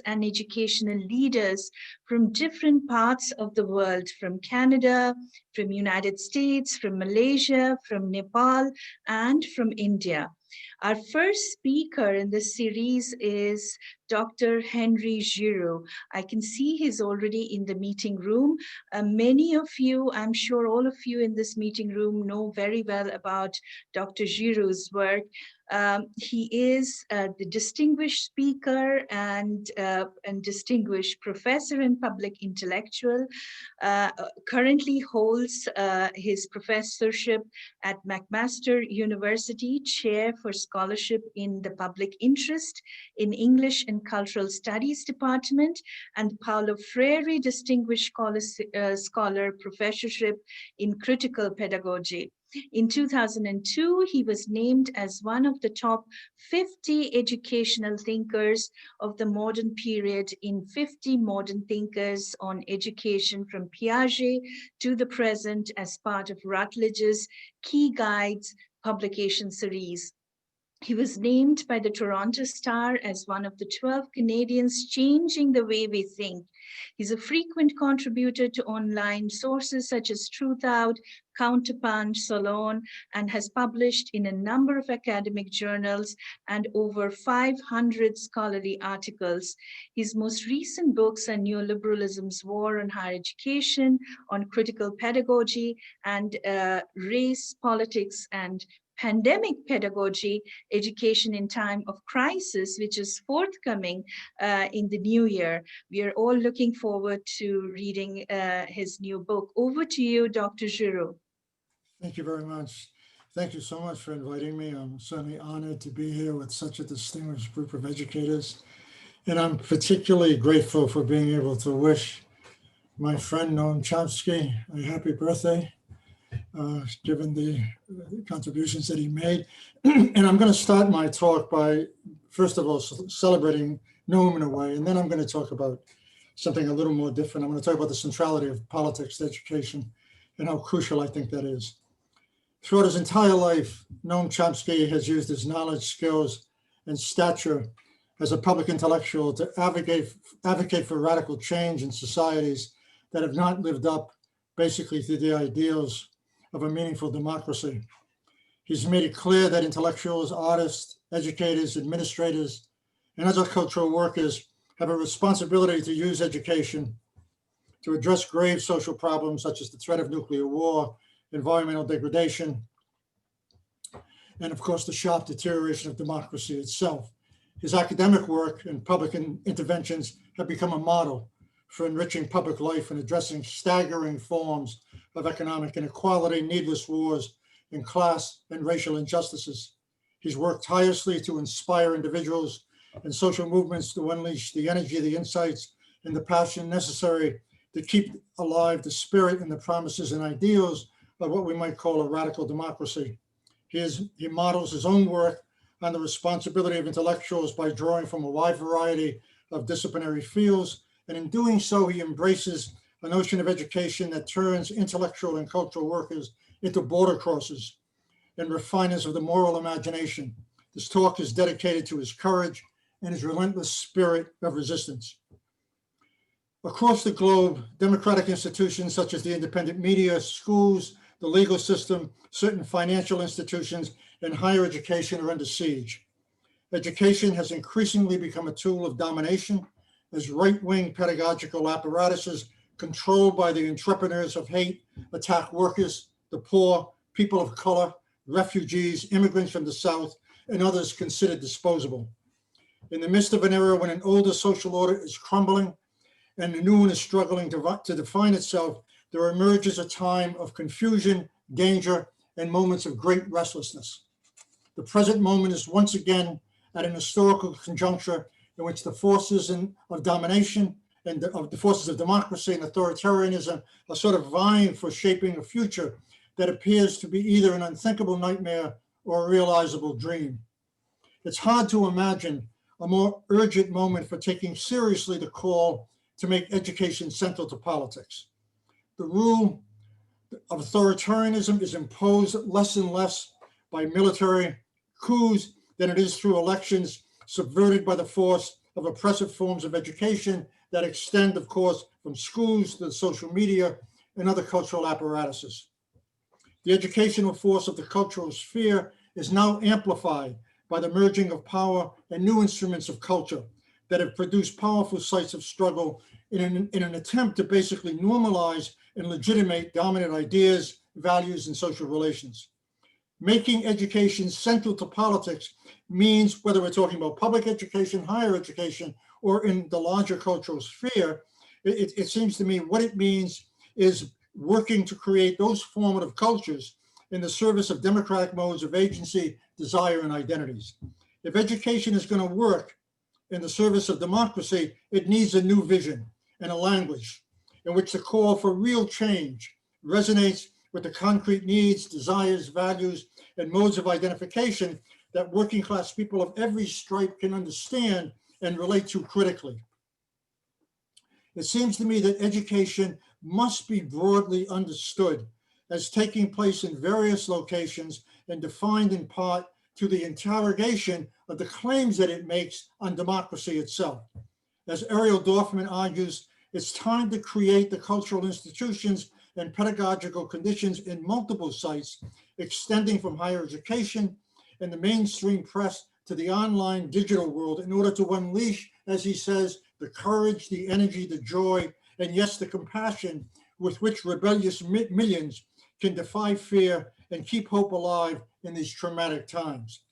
and educational leaders from different parts of the world, from Canada, from United States, from Malaysia, from Nepal, and from India. Our first speaker in this series is Dr. Henry Giroux. I can see he's already in the meeting room. Many of you, I'm sure all of you in this meeting room know very well about Dr. Giroux's work. He is the distinguished speaker and distinguished professor and public intellectual. Currently holds his professorship at McMaster University, Chair for Scholarship in the Public Interest in English and Cultural Studies Department, and Paulo Freire Distinguished Scholar Professorship in Critical Pedagogy. In 2002, he was named as one of the top 50 educational thinkers of the modern period in 50 Modern Thinkers on Education from Piaget to the Present as part of Routledge's Key Guides publication series. He was named by the Toronto Star as one of the 12 Canadians changing the way we think. He's a frequent contributor to online sources such as Truthout, Counterpunch, Salon, and has published in a number of academic journals and over 500 scholarly articles. His most recent books are Neoliberalism's War on Higher Education, on Critical Pedagogy, and Race, Politics, and Pandemic Pedagogy, Education in Time of Crisis, which is forthcoming in the new year. We are all looking forward to reading his new book. Over to you, Dr. Giroux. Thank you very much. Thank you so much for inviting me. I'm certainly honored to be here with such a distinguished group of educators. And I'm particularly grateful for being able to wish my friend Noam Chomsky a happy birthday, given the contributions that he made. And I'm going to start my talk by, first of all, celebrating Noam in a way, and then I'm going to talk about something a little more different. I'm going to talk about the centrality of politics to education and how crucial I think that is. Throughout his entire life, Noam Chomsky has used his knowledge, skills, and stature as a public intellectual to advocate for radical change in societies that have not lived up basically to the ideals of a meaningful democracy. He's made it clear that intellectuals, artists, educators, administrators, and other cultural workers have a responsibility to use education to address grave social problems such as the threat of nuclear war, environmental degradation, and of course, the sharp deterioration of democracy itself. His academic work and public interventions have become a model for enriching public life and addressing staggering forms of economic inequality, needless wars, and class and racial injustices. He's worked tirelessly to inspire individuals and social movements to unleash the energy, the insights, and the passion necessary to keep alive the spirit and the promises and ideals of what we might call a radical democracy. He models his own work on the responsibility of intellectuals by drawing from a wide variety of disciplinary fields. And in doing so, he embraces a notion of education that turns intellectual and cultural workers into border crossers and refiners of the moral imagination. This talk is dedicated to his courage and his relentless spirit of resistance. Across the globe, democratic institutions such as the independent media, schools, the legal system, certain financial institutions, and higher education are under siege. Education has increasingly become a tool of domination as right-wing pedagogical apparatuses controlled by the entrepreneurs of hate attack workers, the poor, people of color, refugees, immigrants from the South, and others considered disposable. In the midst of an era when an older social order is crumbling and the new one is struggling to define itself, there emerges a time of confusion, danger, and moments of great restlessness. The present moment is once again at an historical conjuncture in which the forces of domination and the forces of democracy and authoritarianism are sort of vying for shaping a future that appears to be either an unthinkable nightmare or a realizable dream. It's hard to imagine a more urgent moment for taking seriously the call to make education central to politics. The rule of authoritarianism is imposed less and less by military coups than it is through elections subverted by the force of oppressive forms of education that extend, of course, from schools to social media and other cultural apparatuses. The educational force of the cultural sphere is now amplified by the merging of power and new instruments of culture that have produced powerful sites of struggle in an attempt to basically normalize and legitimate dominant ideas, values, and social relations. Making education central to politics means, whether we're talking about public education, higher education, or in the larger cultural sphere, it seems to me what it means is working to create those formative cultures in the service of democratic modes of agency, desire, and identities. If education is going to work in the service of democracy, it needs a new vision and a language in which the call for real change resonates with the concrete needs, desires, values, and modes of identification that working class people of every stripe can understand and relate to critically. It seems to me that education must be broadly understood as taking place in various locations and defined in part to the interrogation of the claims that it makes on democracy itself. As Ariel Dorfman argues, it's time to create the cultural institutions and pedagogical conditions in multiple sites, extending from higher education and the mainstream press to the online digital world in order to unleash, as he says, the courage, the energy, the joy, and yes, the compassion with which rebellious millions can defy fear and keep hope alive in these traumatic times.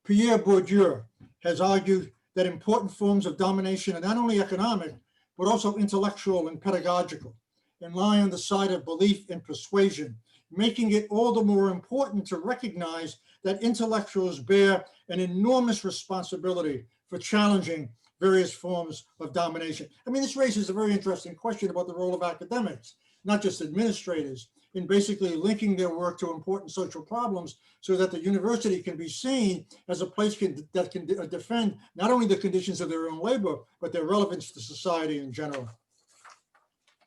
Pierre Bourdieu has argued that important forms of domination are not only economic, but also intellectual and pedagogical, and lie on the side of belief and persuasion, making it all the more important to recognize that intellectuals bear an enormous responsibility for challenging various forms of domination. I mean, this raises a very interesting question about the role of academics, not just administrators, in basically linking their work to important social problems so that the university can be seen as a place that can defend not only the conditions of their own labor, but their relevance to society in general.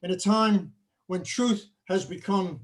In a time when truth has become,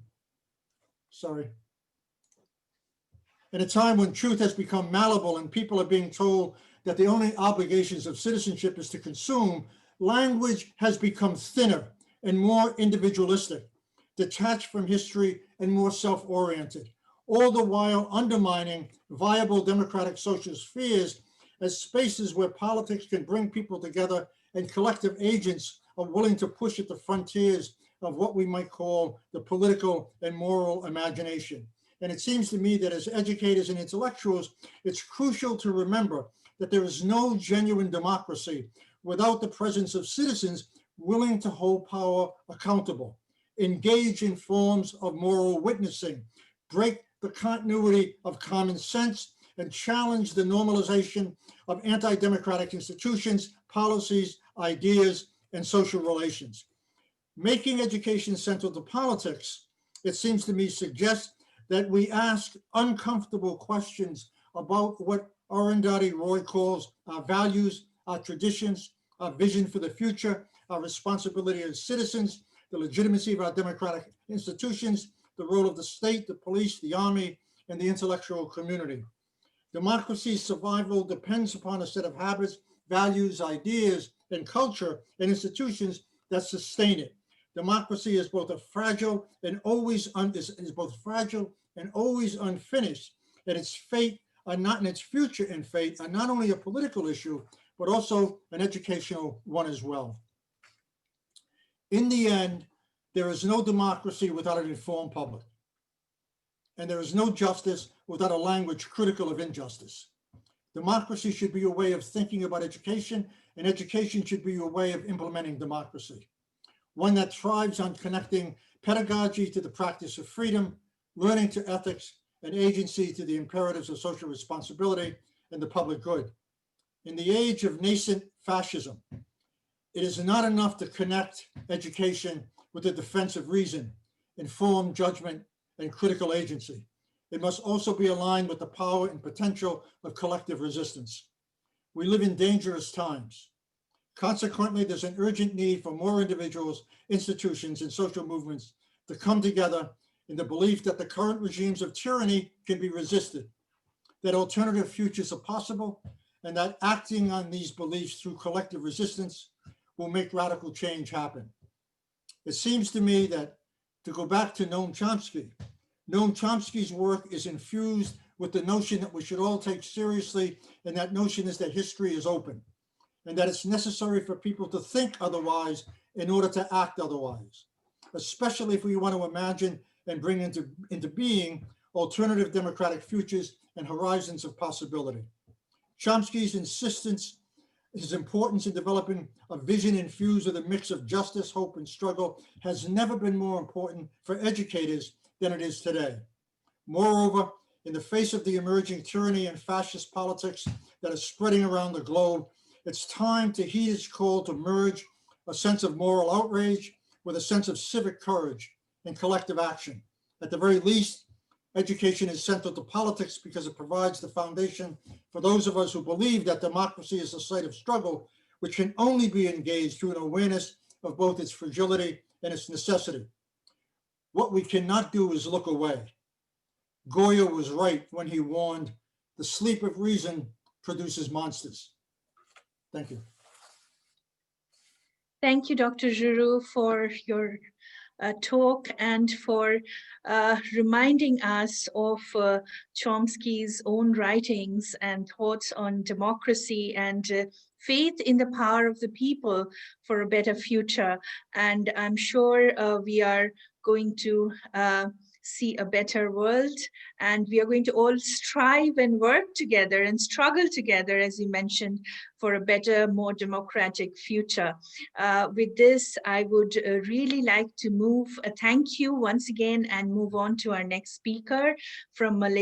malleable and people are being told that the only obligations of citizenship is to consume, language has become thinner and more individualistic, detached from history and more self-oriented, all the while undermining viable democratic social spheres as spaces where politics can bring people together and collective agents are willing to push at the frontiers of what we might call the political and moral imagination. And it seems to me that as educators and intellectuals, it's crucial to remember that there is no genuine democracy without the presence of citizens willing to hold power accountable, engage in forms of moral witnessing, break the continuity of common sense, and challenge the normalization of anti-democratic institutions, policies, ideas, and social relations. Making education central to politics, it seems to me, suggests that we ask uncomfortable questions about what Arundhati Roy calls our values, our traditions, our vision for the future, our responsibility as citizens, the legitimacy of our democratic institutions, the role of the state, the police, the army, and the intellectual community. Democracy's survival depends upon a set of habits, values, ideas, and culture and institutions that sustain it. Democracy is both fragile and always unfinished, and its fate and its future and fate are not only a political issue, but also an educational one as well. In the end, there is no democracy without an informed public, and there is no justice without a language critical of injustice. Democracy should be a way of thinking about education, and education should be a way of implementing democracy, one that thrives on connecting pedagogy to the practice of freedom, learning to ethics, and agency to the imperatives of social responsibility and the public good. In the age of nascent fascism, it is not enough to connect education with the defense of reason, informed judgment, and critical agency. It must also be aligned with the power and potential of collective resistance. We live in dangerous times. Consequently, there's an urgent need for more individuals, institutions, and social movements to come together in the belief that the current regimes of tyranny can be resisted, that alternative futures are possible, and that acting on these beliefs through collective resistance will make radical change happen. It seems to me that, to go back to Noam Chomsky's work is infused with the notion that we should all take seriously, and that notion is that history is open, and that it's necessary for people to think otherwise in order to act otherwise, especially if we want to imagine and bring into being alternative democratic futures and horizons of possibility. Chomsky's insistence, his importance in developing a vision infused with a mix of justice, hope, and struggle has never been more important for educators than it is today. Moreover, in the face of the emerging tyranny and fascist politics that are spreading around the globe, it's time to heed its call to merge a sense of moral outrage with a sense of civic courage and collective action. At the very least, education is central to politics because it provides the foundation for those of us who believe that democracy is a site of struggle, which can only be engaged through an awareness of both its fragility and its necessity. What we cannot do is look away. Goya was right when he warned, the sleep of reason produces monsters. Thank you. Thank you, Dr. Giroux, for your talk and for reminding us of Chomsky's own writings and thoughts on democracy and faith in the power of the people for a better future. And I'm sure we are going to see a better world, and we are going to all strive and work together and struggle together, as you mentioned, for a better, more democratic future. With this, I would really like to thank you once again and move on to our next speaker from Malaysia.